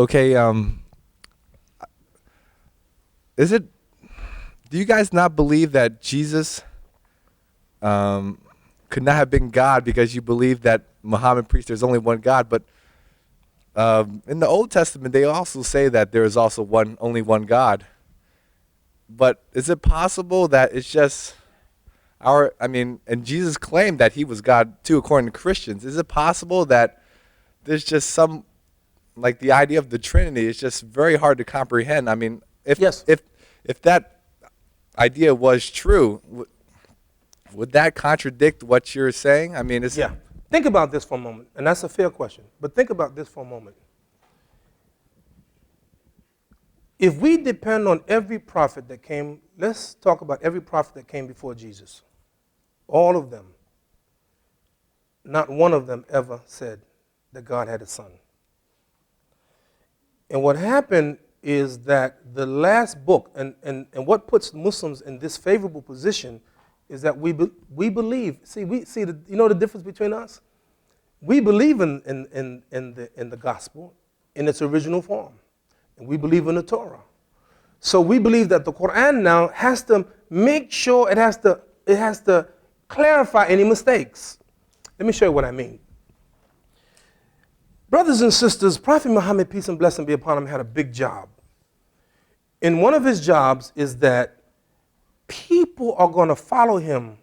Okay, is it, do you guys not believe that Jesus could not have been God because you believe that Muhammad preached there's only one God? But in the Old Testament, they also say that there is also only one God. But is it possible that it's just and Jesus claimed that he was God too, according to Christians. Is it possible that there's just some, like the idea of the Trinity is just very hard to comprehend? I mean, Yes. if that idea was true, would that contradict what you're saying? I mean, Yeah. Think about this for a moment, and that's a fair question. But think about this for a moment. If we depend on every prophet that came, let's talk about every prophet that came before Jesus. All of them. Not one of them ever said that God had a son. And what happened is that the last book, and what puts Muslims in this favorable position is that we believe, you know the difference between us? We believe in the gospel in its original form. And we believe in the Torah. So we believe that the Quran now has to make sure it has to clarify any mistakes. Let me show you what I mean. Brothers and sisters, Prophet Muhammad, peace and blessing be upon him, had a big job. And one of his jobs is that people are going to follow him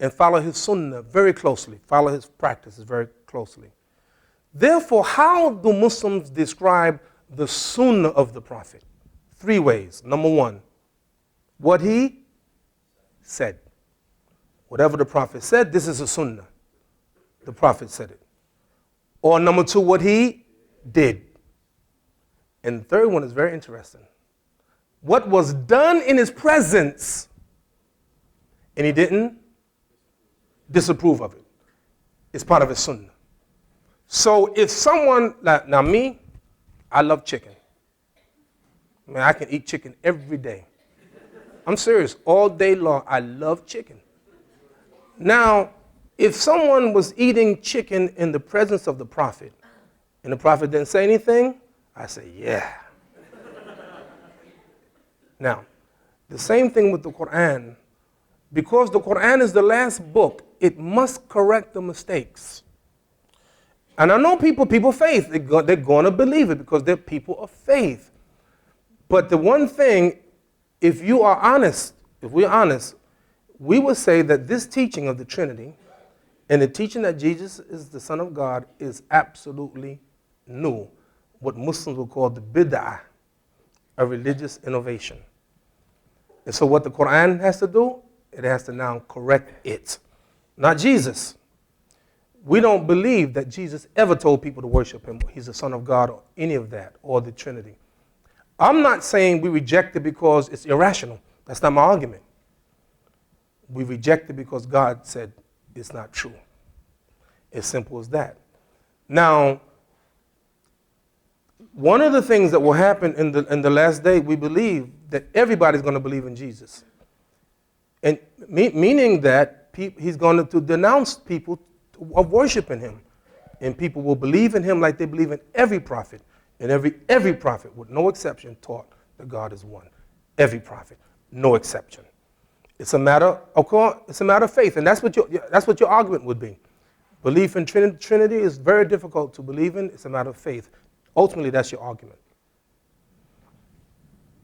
and follow his sunnah very closely, follow his practices very closely. Therefore, how do Muslims describe the sunnah of the Prophet? 3 ways. Number 1, what he said. Whatever the Prophet said, this is a sunnah. The Prophet said it. Or number 2, what he did. And the third one is very interesting. What was done in his presence, and he didn't disapprove of it. It's part of his sunnah. So if someone, now me, I love chicken. Man, I can eat chicken every day. I'm serious, all day long, I love chicken. Now, if someone was eating chicken in the presence of the Prophet, and the Prophet didn't say anything, I say, yeah. Now, the same thing with the Quran. Because the Quran is the last book, it must correct the mistakes. And I know people of faith, they're going to believe it because they're people of faith. But the one thing, if we're honest, we would say that this teaching of the Trinity and the teaching that Jesus is the Son of God is absolutely new. What Muslims will call the bid'ah, a religious innovation. And so what the Quran has to do, it has to now correct it. Not Jesus. We don't believe that Jesus ever told people to worship him. He's the Son of God or any of that, or the Trinity. I'm not saying we reject it because it's irrational. That's not my argument. We reject it because God said it's not true. As simple as that. Now, one of the things that will happen in the last day, we believe that everybody's going to believe in Jesus. And meaning that he's going to denounce people of worshiping him. And people will believe in him like they believe in every prophet. And every prophet, with no exception, taught that God is one. Every prophet, no exception. It's a matter of faith, and that's what your argument would be. Belief in Trinity is very difficult to believe in. It's a matter of faith. Ultimately, that's your argument.